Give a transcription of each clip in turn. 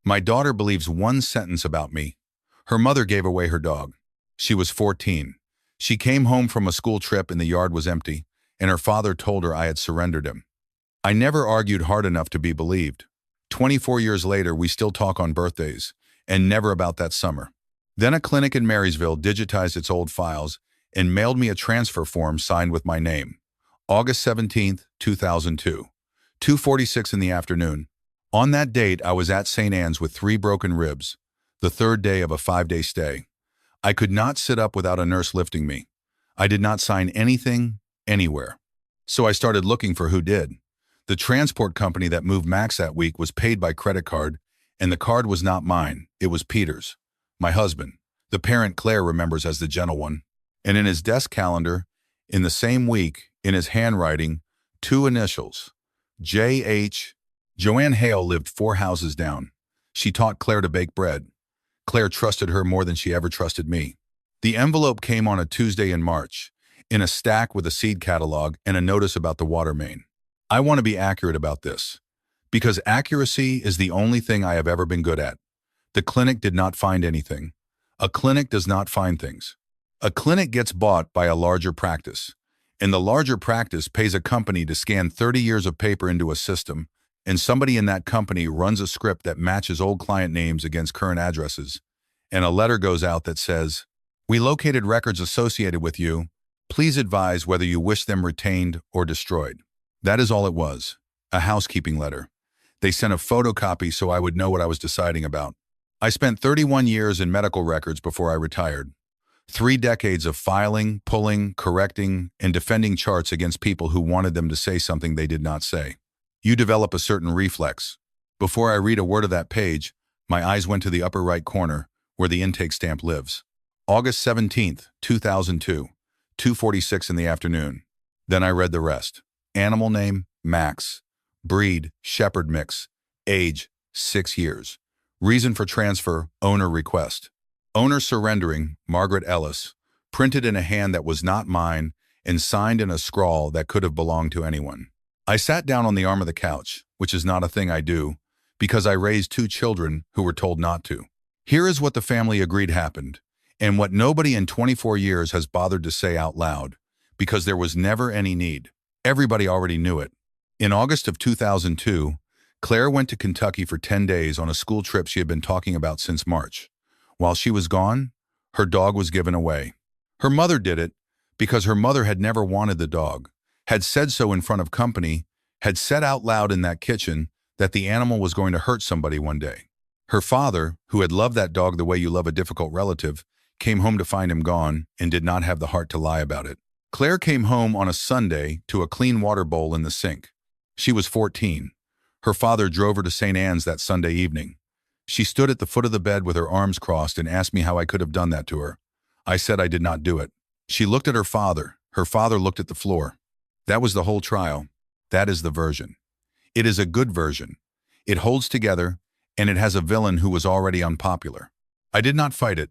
My daughter believes one sentence about me. Her mother gave away her dog. She was 14. She came home from a school trip and the yard was empty, and her father told her I had surrendered him. I never argued hard enough to be believed. 24 years later, we still talk on birthdays, and never about that summer. Then a clinic in Marysville digitized its old files and mailed me a transfer form signed with my name. August 17th, 2002, 2:46 in the afternoon. On that date, I was at St. Anne's with 3 broken ribs, the third day of a 5-day stay. I could not sit up without a nurse lifting me. I did not sign anything, anywhere. So I started looking for who did. The transport company that moved Max that week was paid by credit card, and the card was not mine, it was Peter's, my husband. The parent Claire remembers as the gentle one. And in his desk calendar, in the same week, in his handwriting, 2 initials, J.H. Joanne Hale lived 4 houses down. She taught Claire to bake bread. Claire trusted her more than she ever trusted me. The envelope came on a Tuesday in March, in a stack with a seed catalog and a notice about the water main. I want to be accurate about this, because accuracy is the only thing I have ever been good at. The clinic did not find anything. A clinic does not find things. A clinic gets bought by a larger practice, and the larger practice pays a company to scan 30 years of paper into a system, and somebody in that company runs a script that matches old client names against current addresses, and a letter goes out that says, "We located records associated with you. Please advise whether you wish them retained or destroyed." That is all it was, a housekeeping letter. They sent a photocopy so I would know what I was deciding about. I spent 31 years in medical records before I retired. 3 decades of filing, pulling, correcting, and defending charts against people who wanted them to say something they did not say. You develop a certain reflex. Before I read a word of that page, my eyes went to the upper right corner, where the intake stamp lives. August 17th, 2002, 2:46 in the afternoon. Then I read the rest. Animal name, Max. Breed, Shepherd mix. Age, 6 years. Reason for transfer, owner request. Owner surrendering, Margaret Ellis. Printed in a hand that was not mine and signed in a scrawl that could have belonged to anyone. I sat down on the arm of the couch, which is not a thing I do, because I raised 2 children who were told not to. Here is what the family agreed happened, and what nobody in 24 years has bothered to say out loud, because there was never any need. Everybody already knew it. In August of 2002, Claire went to Kentucky for 10 days on a school trip she had been talking about since March. While she was gone, her dog was given away. Her mother did it because her mother had never wanted the dog, had said so in front of company, had said out loud in that kitchen that the animal was going to hurt somebody one day. Her father, who had loved that dog the way you love a difficult relative, came home to find him gone and did not have the heart to lie about it. Claire came home on a Sunday to a clean water bowl in the sink. She was 14. Her father drove her to St. Anne's that Sunday evening. She stood at the foot of the bed with her arms crossed and asked me how I could have done that to her. I said I did not do it. She looked at her father. Her father looked at the floor. That was the whole trial. That is the version. It is a good version. It holds together, and it has a villain who was already unpopular. I did not fight it.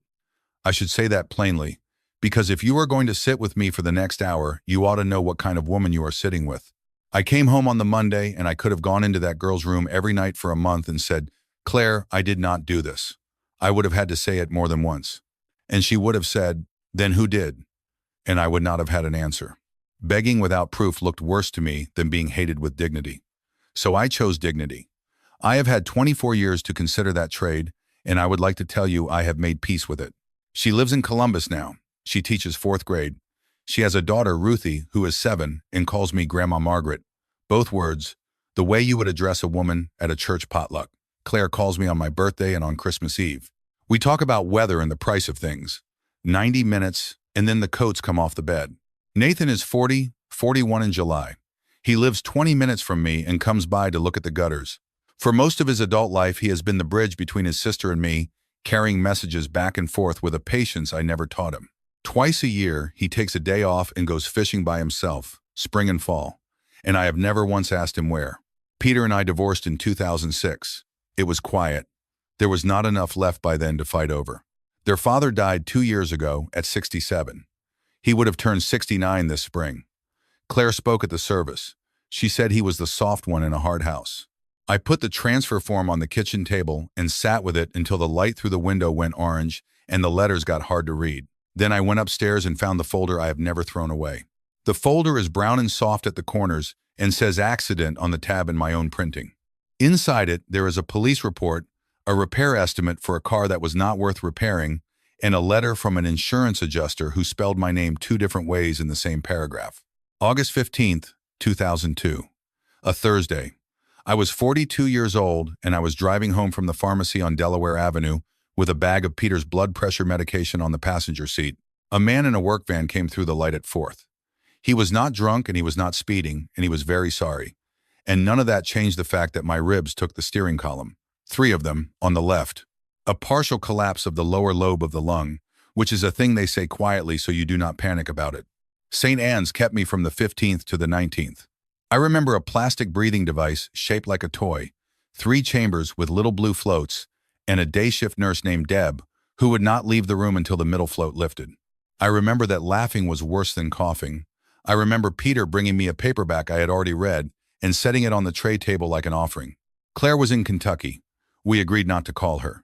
I should say that plainly, because if you are going to sit with me for the next hour, you ought to know what kind of woman you are sitting with. I came home on the Monday, and I could have gone into that girl's room every night for a month and said, "Claire, I did not do this." I would have had to say it more than once. And she would have said, "Then who did?" And I would not have had an answer. Begging without proof looked worse to me than being hated with dignity. So I chose dignity. I have had 24 years to consider that trade, and I would like to tell you I have made peace with it. She lives in Columbus now. She teaches 4th grade. She has a daughter, Ruthie, who is 7 and calls me Grandma Margaret. Both words, the way you would address a woman at a church potluck. Claire calls me on my birthday and on Christmas Eve. We talk about weather and the price of things. 90 minutes, and then the coats come off the bed. Nathan is 40, 41 in July. He lives 20 minutes from me and comes by to look at the gutters. For most of his adult life, he has been the bridge between his sister and me, carrying messages back and forth with a patience I never taught him. Twice a year, he takes a day off and goes fishing by himself, spring and fall, and I have never once asked him where. Peter and I divorced in 2006. It was quiet. There was not enough left by then to fight over. Their father died 2 years ago at 67. He would have turned 69 this spring. Claire spoke at the service. She said he was the soft one in a hard house. I put the transfer form on the kitchen table and sat with it until the light through the window went orange and the letters got hard to read. Then I went upstairs and found the folder I have never thrown away. The folder is brown and soft at the corners and says accident on the tab in my own printing. Inside it, there is a police report, a repair estimate for a car that was not worth repairing, and a letter from an insurance adjuster who spelled my name 2 different ways in the same paragraph. August 15th, 2002. A Thursday. I was 42 years old and I was driving home from the pharmacy on Delaware Avenue with a bag of Peter's blood pressure medication on the passenger seat. A man in a work van came through the light at 4th. He was not drunk and he was not speeding, and he was very sorry. And none of that changed the fact that my ribs took the steering column. 3 of them, on the left. A partial collapse of the lower lobe of the lung, which is a thing they say quietly so you do not panic about it. St. Anne's kept me from the 15th to the 19th. I remember a plastic breathing device shaped like a toy, 3 chambers with little blue floats, and a day shift nurse named Deb, who would not leave the room until the middle float lifted. I remember that laughing was worse than coughing. I remember Peter bringing me a paperback I had already read and setting it on the tray table like an offering. Claire was in Kentucky. We agreed not to call her.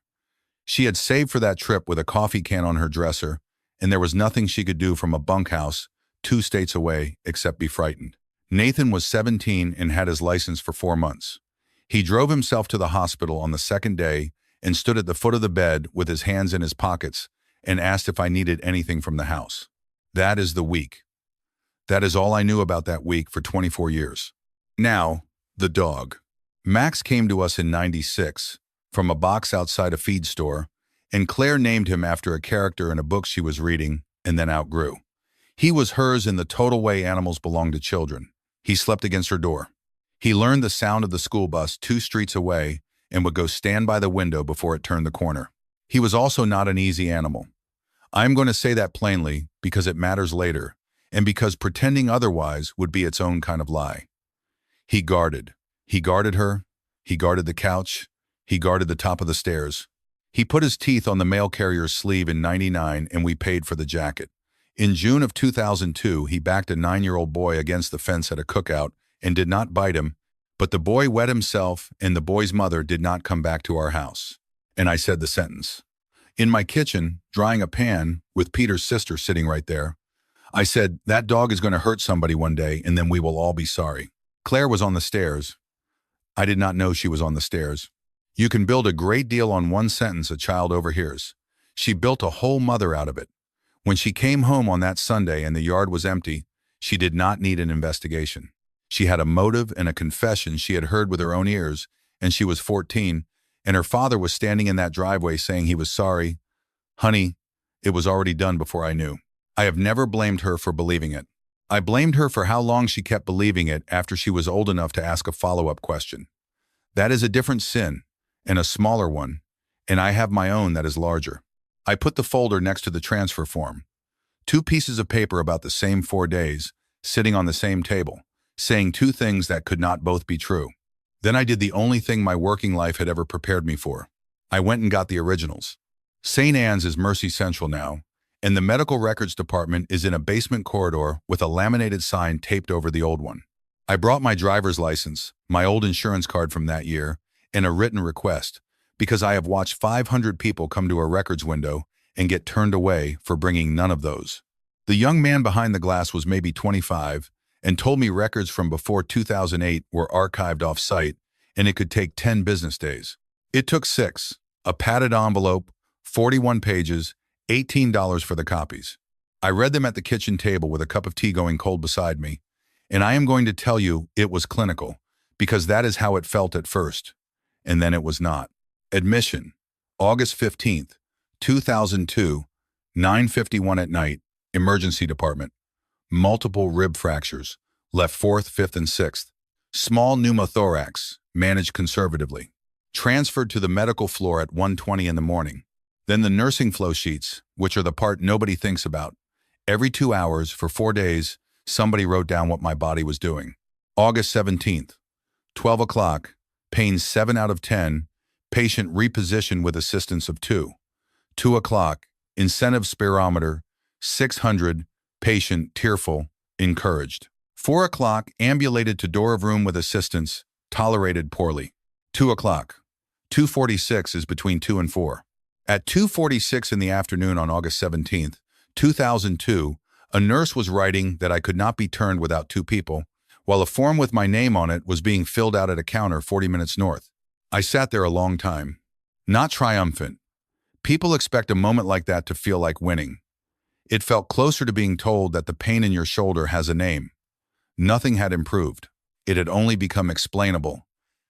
She had saved for that trip with a coffee can on her dresser, and there was nothing she could do from a bunkhouse 2 states away except be frightened. Nathan was 17 and had his license for 4 months. He drove himself to the hospital on the 2nd day and stood at the foot of the bed with his hands in his pockets and asked if I needed anything from the house. That is the week. That is all I knew about that week for 24 years. Now, the dog. Max came to us in '96 from a box outside a feed store, and Claire named him after a character in a book she was reading and then outgrew. He was hers in the total way animals belong to children. He slept against her door. He learned the sound of the school bus 2 streets away and would go stand by the window before it turned the corner. He was also not an easy animal. I'm going to say that plainly because it matters later, and because pretending otherwise would be its own kind of lie. He guarded. He guarded her. He guarded the couch. He guarded the top of the stairs. He put his teeth on the mail carrier's sleeve in '99 and we paid for the jacket. In June of 2002, he backed a 9-year-old boy against the fence at a cookout and did not bite him, but the boy wet himself and the boy's mother did not come back to our house. And I said the sentence. In my kitchen, drying a pan, with Peter's sister sitting right there, I said, that dog is going to hurt somebody one day and then we will all be sorry. Claire was on the stairs. I did not know she was on the stairs. You can build a great deal on one sentence a child overhears. She built a whole mother out of it. When she came home on that Sunday and the yard was empty, she did not need an investigation. She had a motive and a confession she had heard with her own ears, and she was 14, and her father was standing in that driveway saying he was sorry. Honey, it was already done before I knew. I have never blamed her for believing it. I blamed her for how long she kept believing it after she was old enough to ask a follow-up question. That is a different sin, and a smaller one, and I have my own that is larger. I put the folder next to the transfer form. 2 pieces of paper about the same 4 days, sitting on the same table, saying 2 things that could not both be true. Then I did the only thing my working life had ever prepared me for. I went and got the originals. St. Anne's is Mercy Central now, and the medical records department is in a basement corridor with a laminated sign taped over the old one. I brought my driver's license, my old insurance card from that year, and a written request, because I have watched 500 people come to a records window and get turned away for bringing none of those. The young man behind the glass was maybe 25 and told me records from before 2008 were archived off-site and it could take 10 business days. It took 6, a padded envelope, 41 pages, $18 for the copies. I read them at the kitchen table with a cup of tea going cold beside me, and I am going to tell you it was clinical, because that is how it felt at first, and then it was not. Admission, August 15th, 2002, 9:51 at night, emergency department. Multiple rib fractures, left 4th, 5th, and 6th. Small pneumothorax, managed conservatively. Transferred to the medical floor at 1:20 in the morning. Then the nursing flow sheets, which are the part nobody thinks about. Every 2 hours for 4 days, somebody wrote down what my body was doing. August 17th, 12 o'clock, pain 7 out of 10, patient repositioned with assistance of 2. 2 o'clock, incentive spirometer, 600, patient tearful, encouraged. 4 o'clock, ambulated to door of room with assistance, tolerated poorly. 2 o'clock. 2:46 is between 2 and 4. At 2:46 in the afternoon on August 17th, 2002, a nurse was writing that I could not be turned without two people, while a form with my name on it was being filled out at a counter 40 minutes north. I sat there a long time. Not triumphant. People expect a moment like that to feel like winning. It felt closer to being told that the pain in your shoulder has a name. Nothing had improved. It had only become explainable.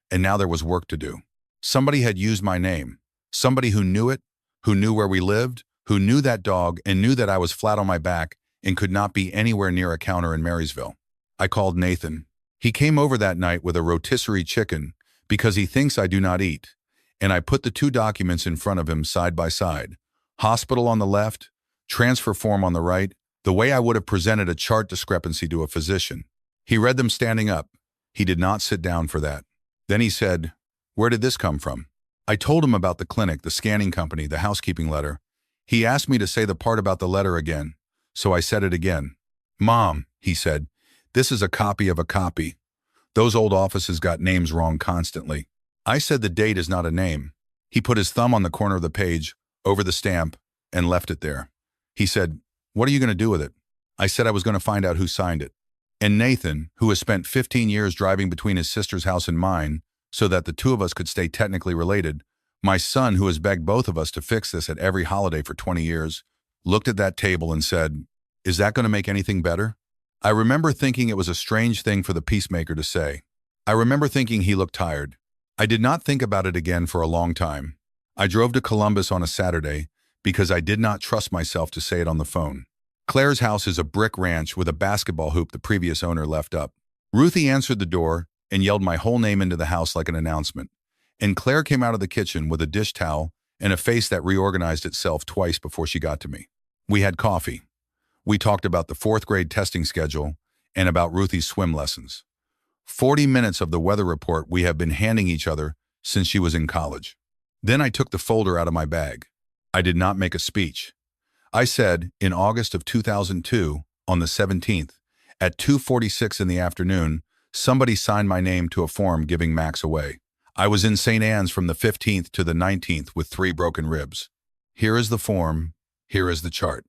And now there was work to do. Somebody had used my name. Somebody who knew it, who knew where we lived, who knew that dog and knew that I was flat on my back and could not be anywhere near a counter in Marysville. I called Nathan. He came over that night with a rotisserie chicken because he thinks I do not eat, and I put the two documents in front of him side by side. Hospital on the left, transfer form on the right, the way I would have presented a chart discrepancy to a physician. He read them standing up. He did not sit down for that. Then he said, "Where did this come from?" I told him about the clinic, the scanning company, the housekeeping letter. He asked me to say the part about the letter again, so I said it again. "Mom," he said, "this is a copy of a copy. Those old offices got names wrong constantly." I said the date is not a name. He put his thumb on the corner of the page, over the stamp, and left it there. He said, "What are you going to do with it?" I said I was going to find out who signed it. And Nathan, who has spent 15 years driving between his sister's house and mine so that the two of us could stay technically related, my son, who has begged both of us to fix this at every holiday for 20 years, looked at that table and said, "Is that going to make anything better?" I remember thinking it was a strange thing for the peacemaker to say. I remember thinking he looked tired. I did not think about it again for a long time. I drove to Columbus on a Saturday because I did not trust myself to say it on the phone. Claire's house is a brick ranch with a basketball hoop the previous owner left up. Ruthie answered the door and yelled my whole name into the house like an announcement. And Claire came out of the kitchen with a dish towel and a face that reorganized itself twice before she got to me. We had coffee. We talked about the fourth grade testing schedule and about Ruthie's swim lessons. 40 minutes of the weather report we have been handing each other since she was in college. Then I took the folder out of my bag. I did not make a speech. I said, in August of 2002, on the 17th, at 2:46 in the afternoon, somebody signed my name to a form giving Max away. I was in St. Anne's from the 15th to the 19th with 3 broken ribs. Here is the form. Here is the chart.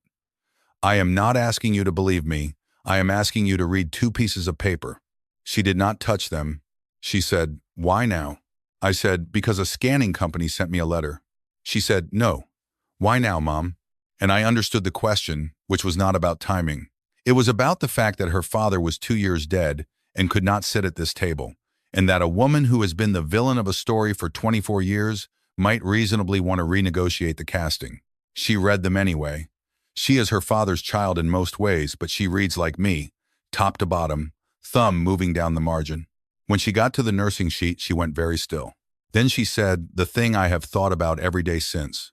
I am not asking you to believe me. I am asking you to read 2 pieces of paper. She did not touch them. She said, "Why now?" I said, "Because a scanning company sent me a letter." She said, "No. Why now, Mom?" And I understood the question, which was not about timing. It was about the fact that her father was 2 years dead and could not sit at this table, and that a woman who has been the villain of a story for 24 years might reasonably want to renegotiate the casting. She read them anyway. She is her father's child in most ways, but she reads like me, top to bottom, thumb moving down the margin. When she got to the nursing sheet, she went very still. Then she said, the thing I have thought about every day since.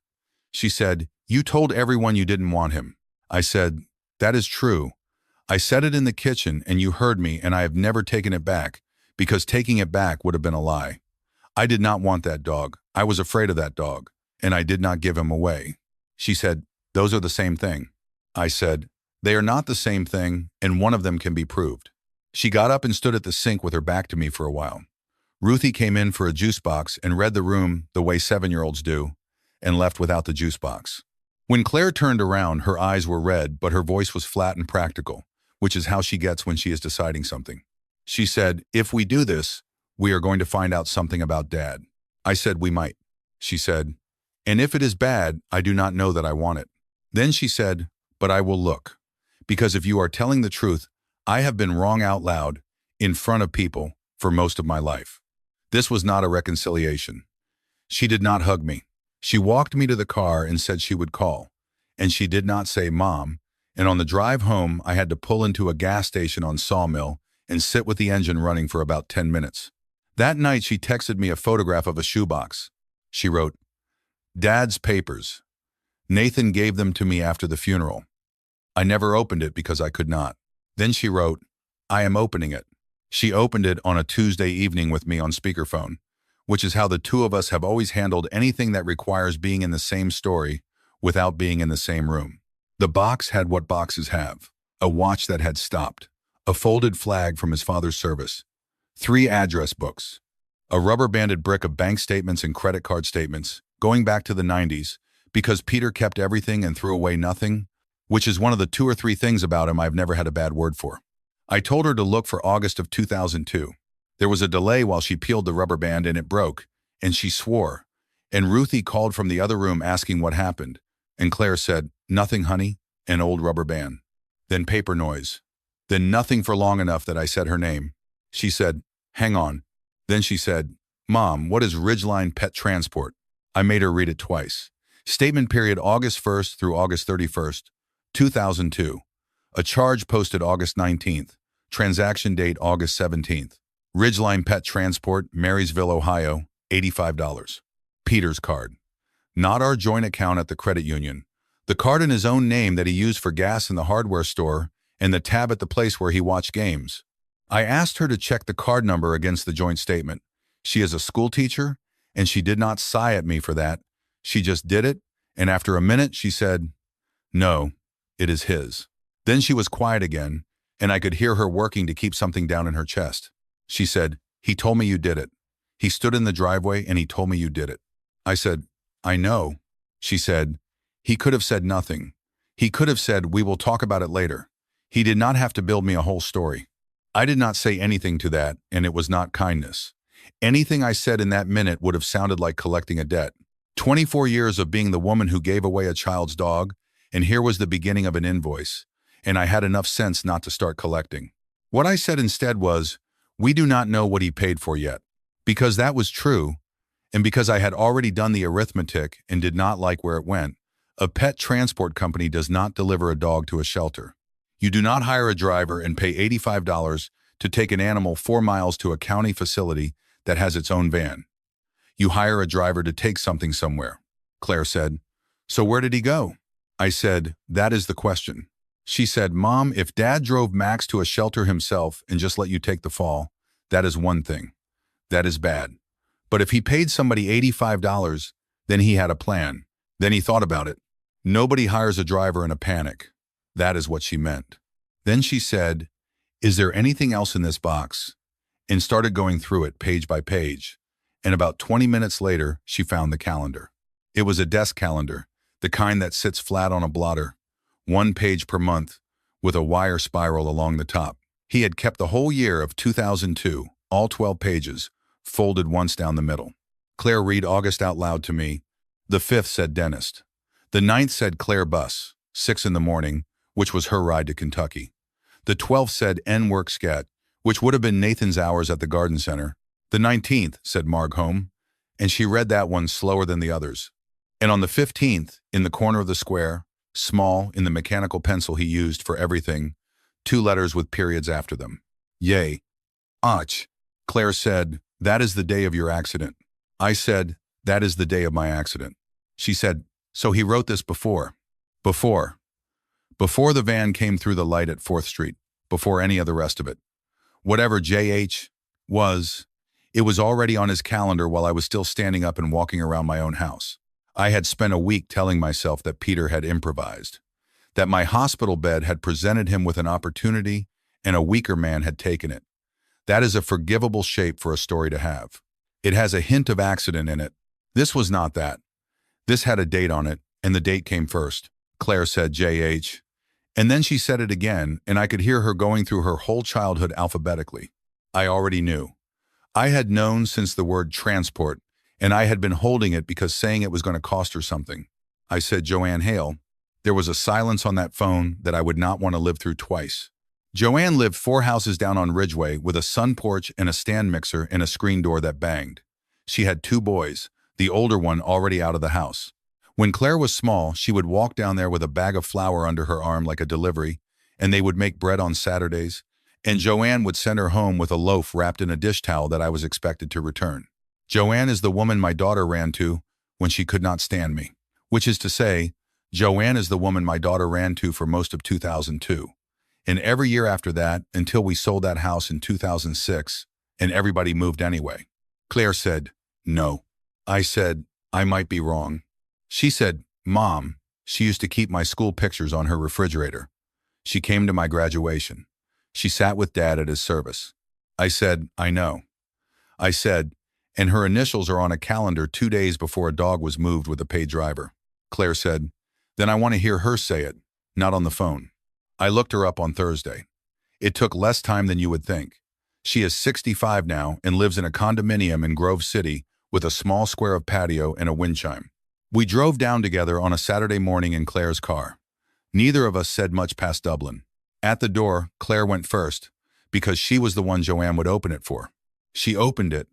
She said, "You told everyone you didn't want him." I said, "That is true. I said it in the kitchen and you heard me, and I have never taken it back, because taking it back would have been a lie. I did not want that dog. I was afraid of that dog, and I did not give him away." She said, "Those are the same thing." I said, "They are not the same thing, and one of them can be proved." She got up and stood at the sink with her back to me for a while. Ruthie came in for a juice box and read the room the way 7-year-olds do, and left without the juice box. When Claire turned around, her eyes were red, but her voice was flat and practical, which is how she gets when she is deciding something. She said, "If we do this, we are going to find out something about Dad." I said, "We might." She said, "And if it is bad, I do not know that I want it." Then she said, "But I will look. Because if you are telling the truth, I have been wrong out loud, in front of people, for most of my life." This was not a reconciliation. She did not hug me. She walked me to the car and said she would call. And she did not say Mom. And on the drive home, I had to pull into a gas station on Sawmill and sit with the engine running for about 10 minutes. That night, she texted me a photograph of a shoebox. She wrote, "Dad's papers. Nathan gave them to me after the funeral. I never opened it because I could not." Then she wrote, "I am opening it." She opened it on a Tuesday evening with me on speakerphone, which is how the two of us have always handled anything that requires being in the same story without being in the same room. The box had what boxes have: a watch that had stopped, a folded flag from his father's service, 3 address books, A rubber-banded brick of bank statements and credit card statements, going back to the 90s, because Peter kept everything and threw away nothing, which is one of the 2 or 3 things about him I've never had a bad word for. I told her to look for August of 2002. There was a delay while she peeled the rubber band and it broke, and she swore. And Ruthie called from the other room asking what happened, and Claire said, "Nothing, honey, an old rubber band." Then paper noise. Then nothing for long enough that I said her name. She said, "Hang on." Then she said, "Mom, what is Ridgeline Pet Transport?" I made her read it twice. Statement period August 1st through August 31st, 2002. A charge posted August 19th. Transaction date August 17th. Ridgeline Pet Transport, Marysville, Ohio, $85. Peter's card. Not our joint account at the credit union. The card in his own name that he used for gas in the hardware store and the tab at the place where he watched games. I asked her to check the card number against the joint statement. She is a school teacher, and she did not sigh at me for that. She just did it, and after a minute she said, "No, it is his." Then she was quiet again, and I could hear her working to keep something down in her chest. She said, "He told me you did it. He stood in the driveway and he told me you did it." I said, "I know." She said, "He could have said nothing. He could have said, 'We will talk about it later.' He did not have to build me a whole story." I did not say anything to that, and it was not kindness. Anything I said in that minute would have sounded like collecting a debt. 24 years of being the woman who gave away a child's dog, and here was the beginning of an invoice, and I had enough sense not to start collecting. What I said instead was, "We do not know what he paid for yet." Because that was true, and because I had already done the arithmetic and did not like where it went, a pet transport company does not deliver a dog to a shelter. You do not hire a driver and pay $85 to take an animal 4 miles to a county facility that has its own van. You hire a driver to take something somewhere. Claire said, "So where did he go?" I said, "That is the question." She said, "Mom, if Dad drove Max to a shelter himself and just let you take the fall, that is one thing. That is bad. But if he paid somebody $85, then he had a plan. Then he thought about it. Nobody hires a driver in a panic." That is what she meant. Then she said, "Is there anything else in this box?" and started going through it page by page. And about 20 minutes later, she found the calendar. It was a desk calendar, the kind that sits flat on a blotter, 1 page per month, with a wire spiral along the top. He had kept the whole year of 2002, all 12 pages, folded once down the middle. Claire read August out loud to me. The 5th said dentist. The 9th said Claire bus, 6 in the morning, which was her ride to Kentucky. The 12th said N work scat, which would have been Nathan's hours at the garden center. The 19th said Marg home, and she read that one slower than the others. And on the 15th, in the corner of the square, small in the mechanical pencil he used for everything, 2 letters with periods after them. Yay. Och. Claire said, "That is the day of your accident." I said, "That is the day of my accident." She said, "So he wrote this before." Before the van came through the light at 4th Street, before any of the rest of it. Whatever JH was, it was already on his calendar while I was still standing up and walking around my own house. I had spent a week telling myself that Peter had improvised, that my hospital bed had presented him with an opportunity and a weaker man had taken it. That is a forgivable shape for a story to have. It has a hint of accident in it. This was not that. This had a date on it, and the date came first. Claire said JH. And then she said it again, and I could hear her going through her whole childhood alphabetically. I already knew. I had known since the word transport, and I had been holding it because saying it was going to cost her something. I said Joanne Hale. There was a silence on that phone that I would not want to live through twice. Joanne lived 4 houses down on Ridgeway with a sun porch and a stand mixer and a screen door that banged. She had 2 boys, the older one already out of the house. When Claire was small, she would walk down there with a bag of flour under her arm like a delivery, and they would make bread on Saturdays, and Joanne would send her home with a loaf wrapped in a dish towel that I was expected to return. Joanne is the woman my daughter ran to when she could not stand me, which is to say, Joanne is the woman my daughter ran to for most of 2002. And every year after that, until we sold that house in 2006, and everybody moved anyway. Claire said, "No." I said, "I might be wrong." She said, "Mom, she used to keep my school pictures on her refrigerator. She came to my graduation. She sat with Dad at his service." I said, "I know." I said, and her initials are on a calendar 2 days before a dog was moved with a paid driver. Claire said, then I want to hear her say it, not on the phone. I looked her up on Thursday. It took less time than you would think. She is 65 now and lives in a condominium in Grove City with a small square of patio and a wind chime. We drove down together on a Saturday morning in Claire's car. Neither of us said much past Dublin. At the door, Claire went first, because she was the one Joanne would open it for. She opened it.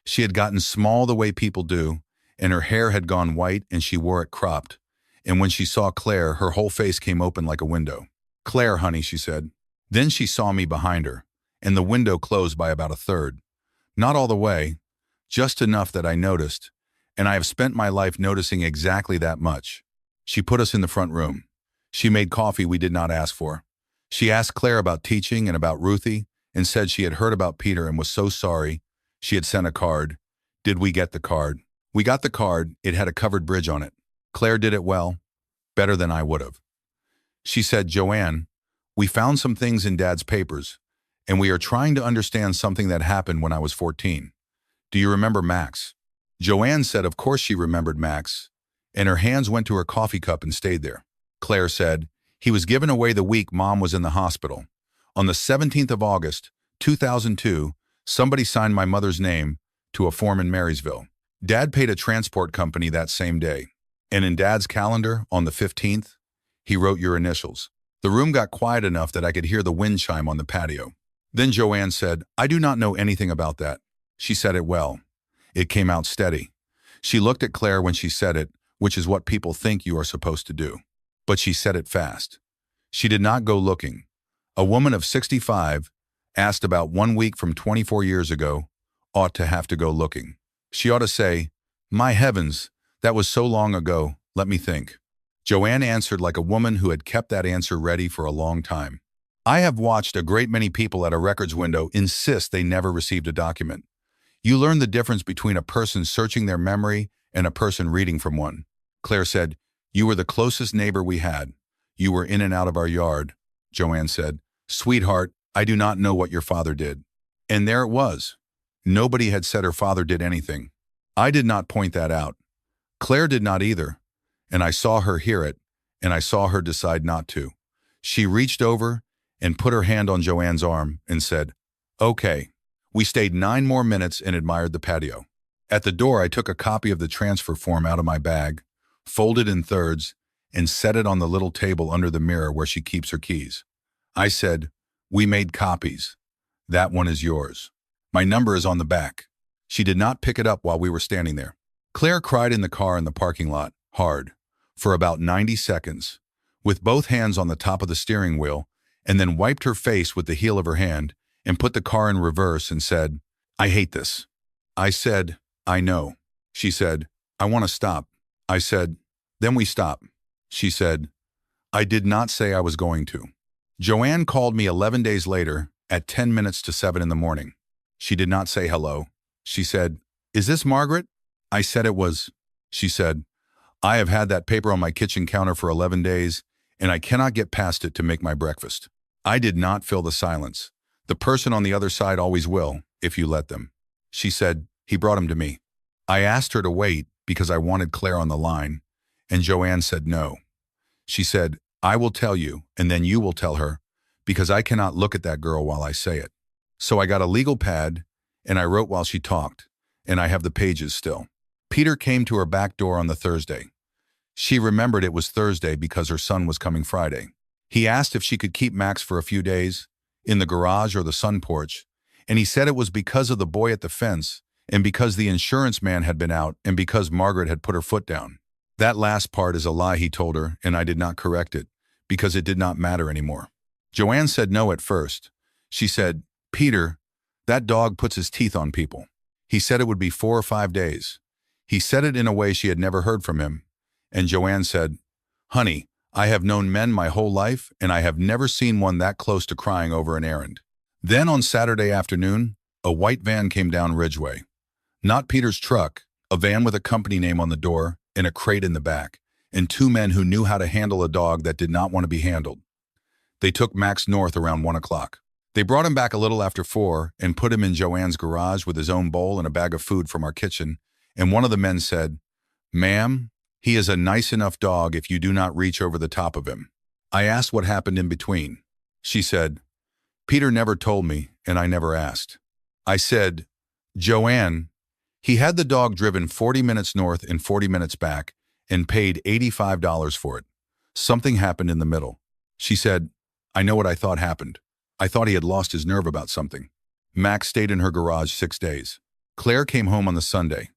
She had gotten small the way people do, and her hair had gone white and she wore it cropped. And when she saw Claire, her whole face came open like a window. Claire, honey, she said. Then she saw me behind her, and the window closed by about a third. Not all the way, just enough that I noticed, and I have spent my life noticing exactly that much. She put us in the front room. She made coffee we did not ask for. She asked Claire about teaching and about Ruthie, and said she had heard about Peter and was so sorry. She had sent a card. Did we get the card? We got the card. It had a covered bridge on it. Claire did it well, better than I would have. She said, Joanne, we found some things in Dad's papers, and we are trying to understand something that happened when I was 14. Do you remember Max? Joanne said of course she remembered Max, and her hands went to her coffee cup and stayed there. Claire said, he was given away the week Mom was in the hospital. On the 17th of August, 2002, somebody signed my mother's name to a form in Marysville. Dad paid a transport company that same day. And in Dad's calendar, on the 15th, he wrote your initials. The room got quiet enough that I could hear the wind chime on the patio. Then Joanne said, I do not know anything about that. She said it well. It came out steady. She looked at Claire when she said it, which is what people think you are supposed to do. But she said it fast. She did not go looking. A woman of 65, asked about 1 week from 24 years ago, ought to have to go looking. She ought to say, my heavens, that was so long ago, let me think. Joanne answered like a woman who had kept that answer ready for a long time. I have watched a great many people at a records window insist they never received a document. You learn the difference between a person searching their memory and a person reading from one. Claire said, you were the closest neighbor we had. You were in and out of our yard. Joanne said, sweetheart, I do not know what your father did. And there it was. Nobody had said her father did anything. I did not point that out. Claire did not either, and I saw her hear it, and I saw her decide not to. She reached over and put her hand on Joanne's arm and said, okay. We stayed 9 more minutes and admired the patio. At the door, I took a copy of the transfer form out of my bag, folded in thirds, and set it on the little table under the mirror where she keeps her keys. I said, we made copies. That one is yours. My number is on the back. She did not pick it up while we were standing there. Claire cried in the car in the parking lot, hard, for about 90 seconds, with both hands on the top of the steering wheel, and then wiped her face with the heel of her hand and put the car in reverse and said, I hate this. I said, I know. She said, I want to stop. I said, then we stop. She said, I did not say I was going to. Joanne called me 11 days later at 10 minutes to 7 in the morning. She did not say hello. She said, is this Margaret? I said it was. She said, I have had that paper on my kitchen counter for 11 days, and I cannot get past it to make my breakfast. I did not fill the silence. The person on the other side always will, if you let them. She said, he brought him to me. I asked her to wait because I wanted Claire on the line, and Joanne said no. She said, I will tell you, and then you will tell her, because I cannot look at that girl while I say it. So I got a legal pad, and I wrote while she talked, and I have the pages still. Peter came to her back door on the Thursday. She remembered it was Thursday because her son was coming Friday. He asked if she could keep Max for a few days, in the garage or the sun porch, and he said it was because of the boy at the fence, and because the insurance man had been out, and because Margaret had put her foot down. That last part is a lie, he told her, and I did not correct it, because it did not matter anymore. Joanne said no at first. She said, Peter, that dog puts his teeth on people. He said it would be 4 or 5 days. He said it in a way she had never heard from him. And Joanne said, honey, I have known men my whole life, and I have never seen one that close to crying over an errand. Then on Saturday afternoon, a white van came down Ridgeway. Not Peter's truck, a van with a company name on the door and a crate in the back, and 2 men who knew how to handle a dog that did not want to be handled. They took Max north around 1 o'clock. They brought him back a little after 4 and put him in Joanne's garage with his own bowl and a bag of food from our kitchen, and one of the men said, "Ma'am, he is a nice enough dog if you do not reach over the top of him." I asked what happened in between. She said, "Peter never told me, and I never asked." I said, "Joanne, he had the dog driven 40 minutes north and 40 minutes back and paid $85 for it. Something happened in the middle." She said, "I know what I thought happened. I thought he had lost his nerve about something." Max stayed in her garage 6 days. Claire came home on the Sunday.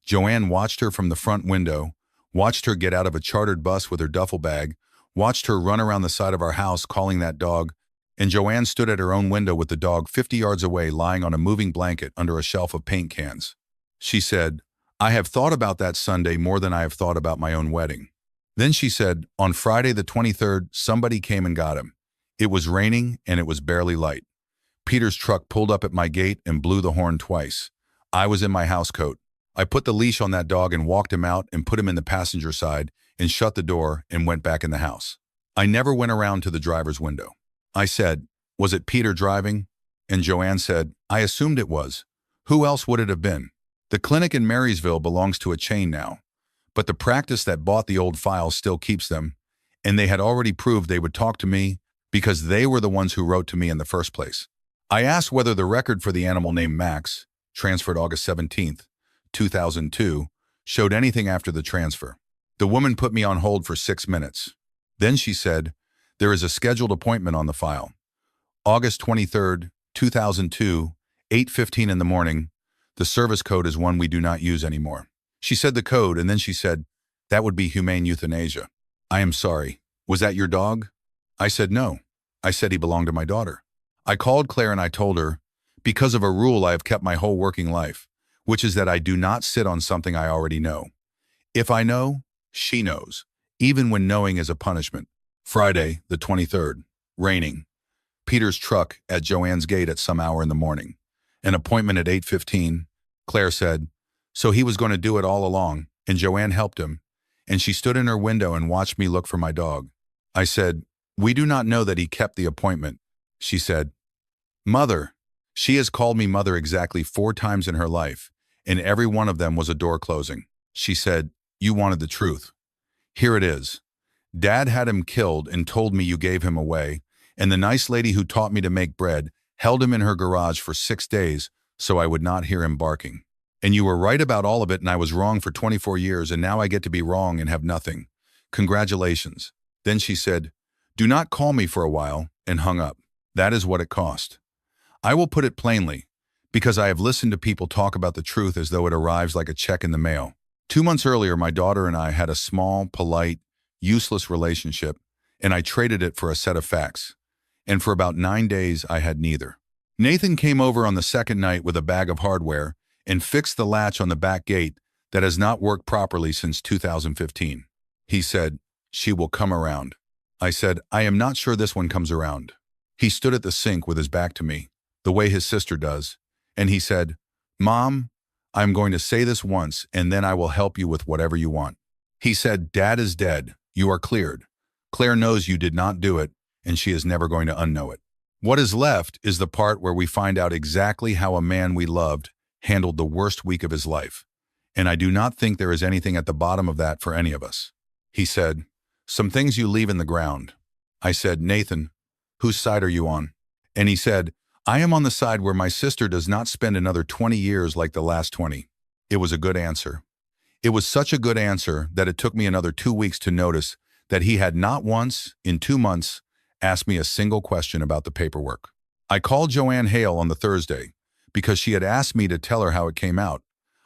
Joanne watched her from the front window, watched her get out of a chartered bus with her duffel bag, watched her run around the side of our house calling that dog, and Joanne stood at her own window with the dog 50 yards away lying on a moving blanket under a shelf of paint cans. She said, "I have thought about that Sunday more than I have thought about my own wedding." Then she said, "On Friday the 23rd, somebody came and got him. It was raining and it was barely light. Peter's truck pulled up at my gate and blew the horn twice. I was in my housecoat. I put the leash on that dog and walked him out and put him in the passenger side and shut the door and went back in the house. I never went around to the driver's window." I said, "Was it Peter driving?" And Joanne said, "I assumed it was. Who else would it have been? The clinic in Marysville belongs to a chain now, but the practice that bought the old files still keeps them, and they had already proved they would talk to me because they were the ones who wrote to me in the first place." I asked whether the record for the animal named Max, transferred August 17th, 2002, showed anything after the transfer. The woman put me on hold for 6 minutes. Then she said, "There is a scheduled appointment on the file. August 23rd, 2002, 8:15 in the morning. The service code is one we do not use anymore." She said the code, and then she said, "That would be humane euthanasia." "I am sorry. Was that your dog?" I said, "No. I said he belonged to my daughter." I called Claire and I told her, "Because of a rule I have kept my whole working life, which is that I do not sit on something I already know. If I know, she knows, even when knowing is a punishment." Friday, the 23rd, raining. Peter's truck at Joanne's gate at some hour in the morning. An appointment at 8:15. Claire said, "So he was going to do it all along, and Joanne helped him, and she stood in her window and watched me look for my dog." I said, "We do not know that he kept the appointment." She said, "Mother." She has called me mother exactly 4 times in her life, and every one of them was a door closing. She said, "You wanted the truth. Here it is. Dad had him killed and told me you gave him away, and the nice lady who taught me to make bread held him in her garage for 6 days so I would not hear him barking. And you were right about all of it, and I was wrong for 24 years, and now I get to be wrong and have nothing. Congratulations." Then she said, "Do not call me for a while," and hung up. That is what it cost. I will put it plainly, because I have listened to people talk about the truth as though it arrives like a check in the mail. 2 months earlier, my daughter and I had a small, polite, useless relationship, and I traded it for a set of facts. And for about 9 days, I had neither. Nathan came over on the second night with a bag of hardware and fixed the latch on the back gate that has not worked properly since 2015. He said, "She will come around." I said, "I am not sure this one comes around." He stood at the sink with his back to me, the way his sister does, and he said, "Mom, I'm going to say this once, and then I will help you with whatever you want." He said, "Dad is dead. You are cleared. Claire knows you did not do it, and she is never going to unknow it. What is left is the part where we find out exactly how a man we loved handled the worst week of his life, and I do not think there is anything at the bottom of that for any of us." He said, "Some things you leave in the ground." I said, "Nathan, whose side are you on?" And he said, "I am on the side where my sister does not spend another 20 years like the last 20. It was a good answer. It was such a good answer that it took me another 2 weeks to notice that he had not once, in 2 months, asked me a single question about the paperwork. I called Joanne Hale on the Thursday because she had asked me to tell her how it came out.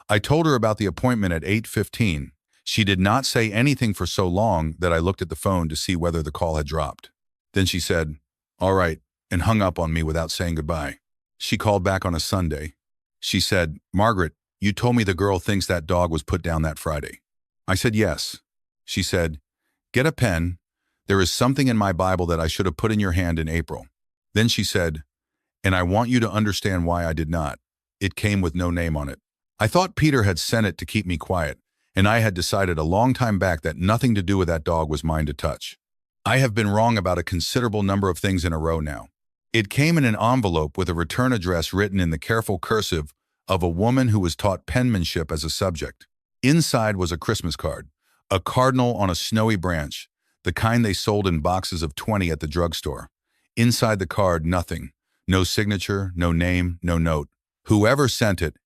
I told her about the appointment at 8:15. She did not say anything for so long that I looked at the phone to see whether the call had dropped. Then she said, "All right," and hung up on me without saying goodbye. She called back on a Sunday. She said, "Margaret, you told me the girl thinks that dog was put down that Friday." I said, "Yes." She said, "Get a pen. There is something in my Bible that I should have put in your hand in April." Then she said, "And I want you to understand why I did not. It came with no name on it. I thought Peter had sent it to keep me quiet, and I had decided a long time back that nothing to do with that dog was mine to touch. I have been wrong about a considerable number of things in a row now. It came in an envelope with a return address written in the careful cursive of a woman who was taught penmanship as a subject. Inside was a Christmas card, a cardinal on a snowy branch, the kind they sold in boxes of 20 at the drugstore. Inside the card, nothing. No signature, no name, no note. Whoever sent it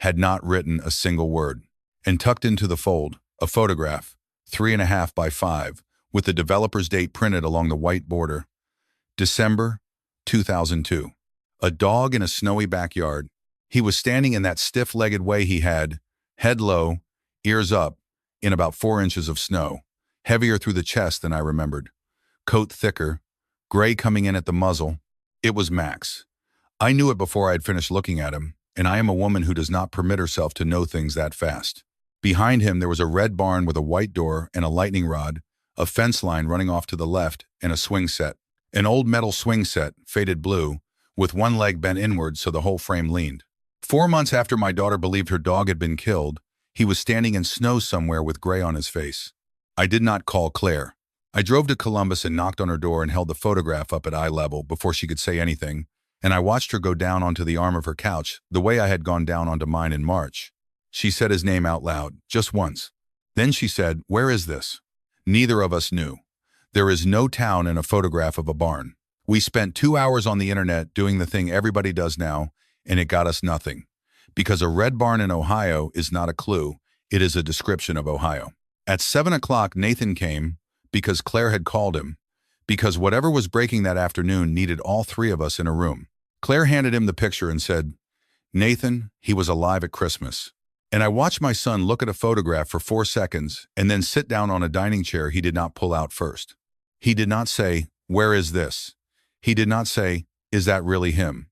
had not written a single word. And tucked into the fold, a photograph, 3.5 by 5, with the developer's date printed along the white border. December 2002. A dog in a snowy backyard. He was standing in that stiff-legged way he had, head low, ears up, in about 4 inches of snow, heavier through the chest than I remembered. Coat thicker, gray coming in at the muzzle. It was Max. I knew it before I had finished looking at him, and I am a woman who does not permit herself to know things that fast. Behind him there was a red barn with a white door and a lightning rod, a fence line running off to the left, and a swing set. An old metal swing set, faded blue, with one leg bent inward so the whole frame leaned. 4 months after my daughter believed her dog had been killed, he was standing in snow somewhere with gray on his face. I did not call Claire. I drove to Columbus and knocked on her door and held the photograph up at eye level before she could say anything, and I watched her go down onto the arm of her couch the way I had gone down onto mine in March. She said his name out loud, just once. Then she said, "Where is this?" Neither of us knew. There is no town in a photograph of a barn. We spent 2 hours on the internet doing the thing everybody does now, and it got us nothing. Because a red barn in Ohio is not a clue, it is a description of Ohio. At 7 o'clock, Nathan came because Claire had called him, because whatever was breaking that afternoon needed all 3 of us in a room. Claire handed him the picture and said, "Nathan, he was alive at Christmas." And I watched my son look at a photograph for 4 seconds and then sit down on a dining chair he did not pull out first. He did not say, "Where is this?" He did not say, "Is that really him?"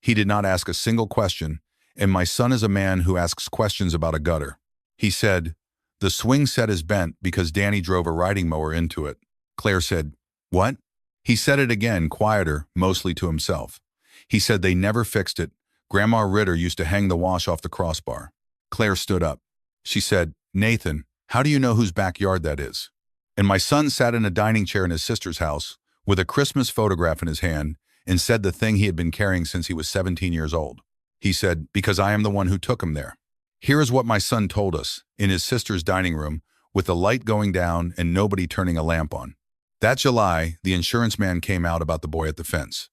He did not ask a single question, and my son is a man who asks questions about a gutter. He said, "The swing set is bent because Danny drove a riding mower into it." Claire said, "What?" He said it again, quieter, mostly to himself. He said they never fixed it. Grandma Ritter used to hang the wash off the crossbar. Claire stood up. She said, "Nathan, how do you know whose backyard that is?" And my son sat in a dining chair in his sister's house with a Christmas photograph in his hand and said the thing he had been carrying since he was 17 years old. He said, "Because I am the one who took him there." Here is what my son told us in his sister's dining room with the light going down and nobody turning a lamp on. That July, the insurance man came out about the boy at the fence.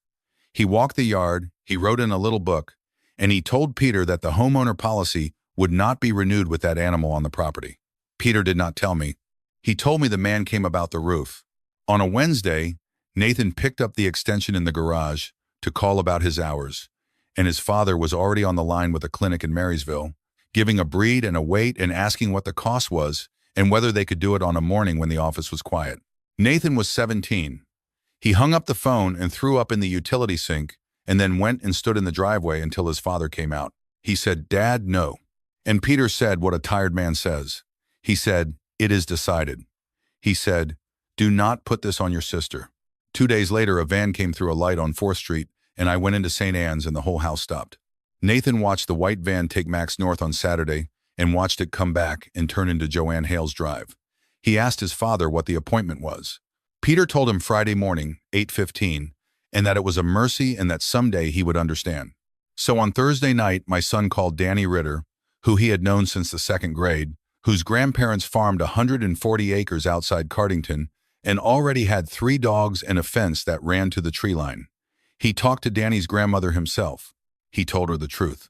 He walked the yard, he wrote in a little book, and he told Peter that the homeowner policy would not be renewed with that animal on the property. Peter did not tell me. He told me the man came about the roof. On a Wednesday, Nathan picked up the extension in the garage to call about his hours, and his father was already on the line with a clinic in Marysville, giving a breed and a weight and asking what the cost was and whether they could do it on a morning when the office was quiet. Nathan was 17. He hung up the phone and threw up in the utility sink and then went and stood in the driveway until his father came out. He said, "Dad, no." And Peter said what a tired man says. He said, "It is decided." He said, "Do not put this on your sister." 2 days later, a van came through a light on 4th Street, and I went into St. Anne's and the whole house stopped. Nathan watched the white van take Max north on Saturday and watched it come back and turn into Joanne Hale's drive. He asked his father what the appointment was. Peter told him Friday morning, 8:15, and that it was a mercy and that someday he would understand. So on Thursday night, my son called Danny Ritter, who he had known since the 2nd grade, whose grandparents farmed 140 acres outside Cardington and already had 3 dogs and a fence that ran to the tree line. He talked to Danny's grandmother himself. He told her the truth.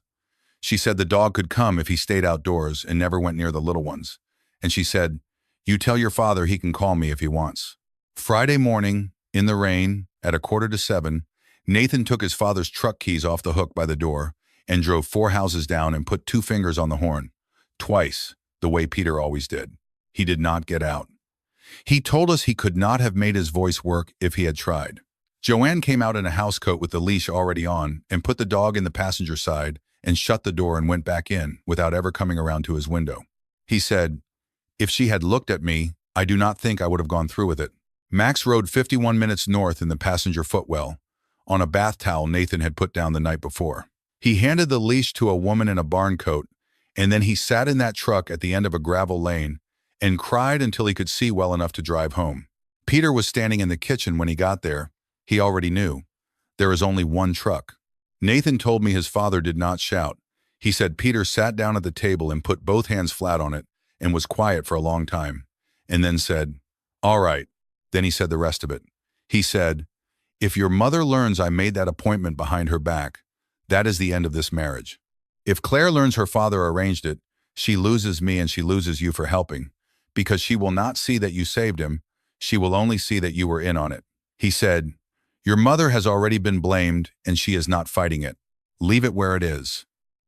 She said the dog could come if he stayed outdoors and never went near the little ones. And she said, "You tell your father he can call me if he wants." Friday morning, in the rain, at 6:45, Nathan took his father's truck keys off the hook by the door and drove 4 houses down and put 2 fingers on the horn. Twice, the way Peter always did. He did not get out. He told us he could not have made his voice work if he had tried. Joanne came out in a housecoat with the leash already on and put the dog in the passenger side and shut the door and went back in without ever coming around to his window. He said, "If she had looked at me, I do not think I would have gone through with it." Max rode 51 minutes north in the passenger footwell, on a bath towel Nathan had put down the night before. He handed the leash to a woman in a barn coat, and then he sat in that truck at the end of a gravel lane and cried until he could see well enough to drive home. Peter was standing in the kitchen when he got there. He already knew. There is only one truck. Nathan told me his father did not shout. He said Peter sat down at the table and put both hands flat on it and was quiet for a long time, and then said, "All right." Then he said the rest of it. He said, "If your mother learns I made that appointment behind her back, that is the end of this marriage. If Claire learns her father arranged it, she loses me and she loses you for helping, because she will not see that you saved him, she will only see that you were in on it." He said, "Your mother has already been blamed and she is not fighting it. Leave it where it is."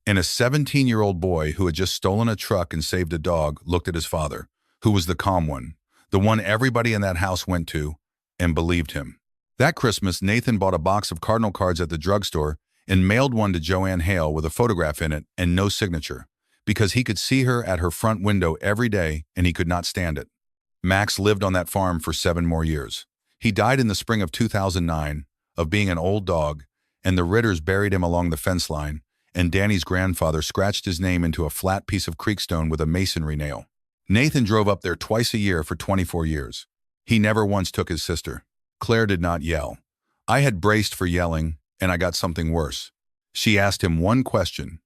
And a 17-year-old boy who had just stolen a truck and saved a dog looked at his father, who was the calm one, the one everybody in that house went to, and believed him. That Christmas, Nathan bought a box of Cardinal cards at the drugstore and mailed one to Joanne Hale with a photograph in it and no signature, because he could see her at her front window every day and he could not stand it. Max lived on that farm for 7 more years. He died in the spring of 2009 of being an old dog, and the Ritters buried him along the fence line, and Danny's grandfather scratched his name into a flat piece of creekstone with a masonry nail. Nathan drove up there twice a year for 24 years. He never once took his sister. Claire did not yell. I had braced for yelling, and I got something worse. She asked him one question,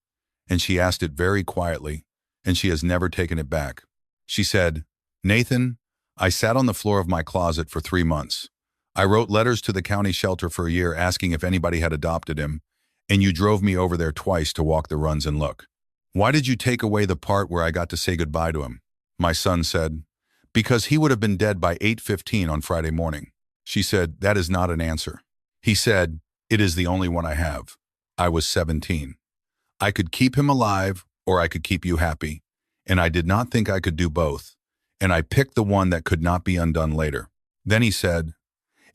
and she asked it very quietly, and she has never taken it back. She said, "Nathan, I sat on the floor of my closet for 3 months. I wrote letters to the county shelter for a year asking if anybody had adopted him, and you drove me over there twice to walk the runs and look. Why did you take away the part where I got to say goodbye to him?" My son said, "Because he would have been dead by 8:15 on Friday morning." She said, "That is not an answer." He said, "It is the only one I have. I was 17. I could keep him alive or I could keep you happy, and I did not think I could do both, and I picked the one that could not be undone later." Then he said,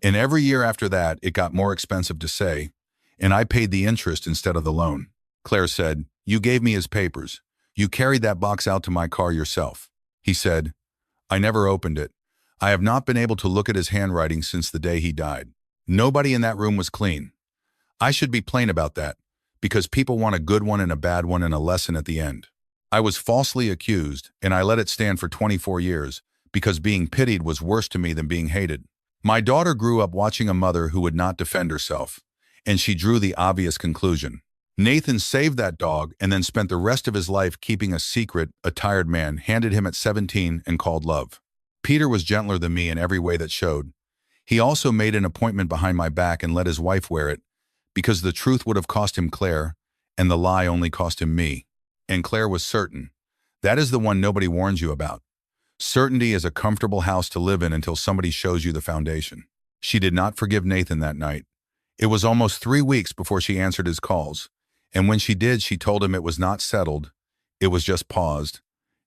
"And every year after that, it got more expensive to say, and I paid the interest instead of the loan." Claire said, "You gave me his papers. You carried that box out to my car yourself." He said, "I never opened it. I have not been able to look at his handwriting since the day he died. Nobody in that room was clean. I should be plain about that, because people want a good one and a bad one and a lesson at the end. I was falsely accused, and I let it stand for 24 years, because being pitied was worse to me than being hated. My daughter grew up watching a mother who would not defend herself, and she drew the obvious conclusion. Nathan saved that dog and then spent the rest of his life keeping a secret a tired man handed him at 17 and called love. Peter was gentler than me in every way that showed. He also made an appointment behind my back and let his wife wear it, because the truth would have cost him Claire, and the lie only cost him me. And Claire was certain. That is the one nobody warns you about. Certainty is a comfortable house to live in until somebody shows you the foundation. She did not forgive Nathan that night. It was almost 3 weeks before she answered his calls, and when she did, she told him it was not settled, it was just paused,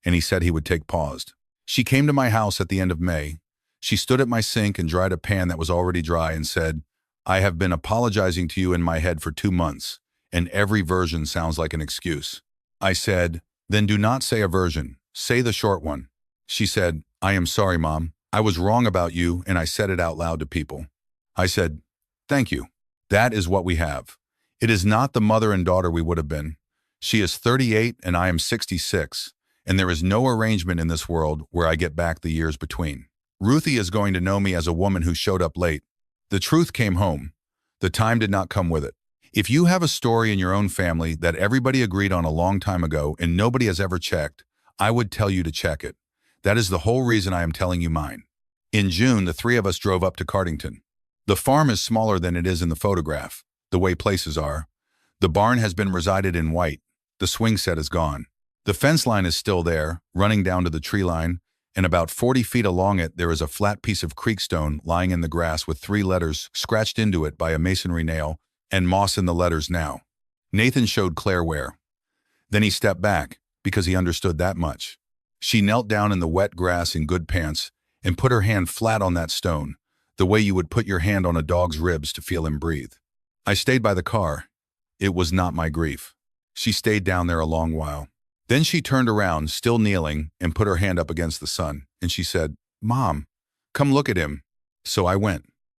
and he said he would take paused. She came to my house at the end of May. She stood at my sink and dried a pan that was already dry and said, "I have been apologizing to you in my head for 2 months, and every version sounds like an excuse." I said, "Then do not say a version, say the short one." She said, "I am sorry, Mom. I was wrong about you, and I said it out loud to people." I said, "Thank you. That is what we have. It is not the mother and daughter we would have been. She is 38 and I am 66, and there is no arrangement in this world where I get back the years between. Ruthie is going to know me as a woman who showed up late. The truth came home. The time did not come with it. If you have a story in your own family that everybody agreed on a long time ago and nobody has ever checked, I would tell you to check it. That is the whole reason I am telling you mine." In June, the 3 of us drove up to Cardington. The farm is smaller than it is in the photograph, the way places are. The barn has been resided in white. The swing set is gone. The fence line is still there, running down to the tree line, and about 40 feet along it there is a flat piece of creekstone lying in the grass with 3 letters scratched into it by a masonry nail and moss in the letters now. Nathan showed Claire where. Then he stepped back, because he understood that much. She knelt down in the wet grass in good pants and put her hand flat on that stone, the way you would put your hand on a dog's ribs to feel him breathe. I stayed by the car. It was not my grief. She stayed down there a long while. Then she turned around, still kneeling, and put her hand up against the sun, and she said, "Mom, come look at him." So I went.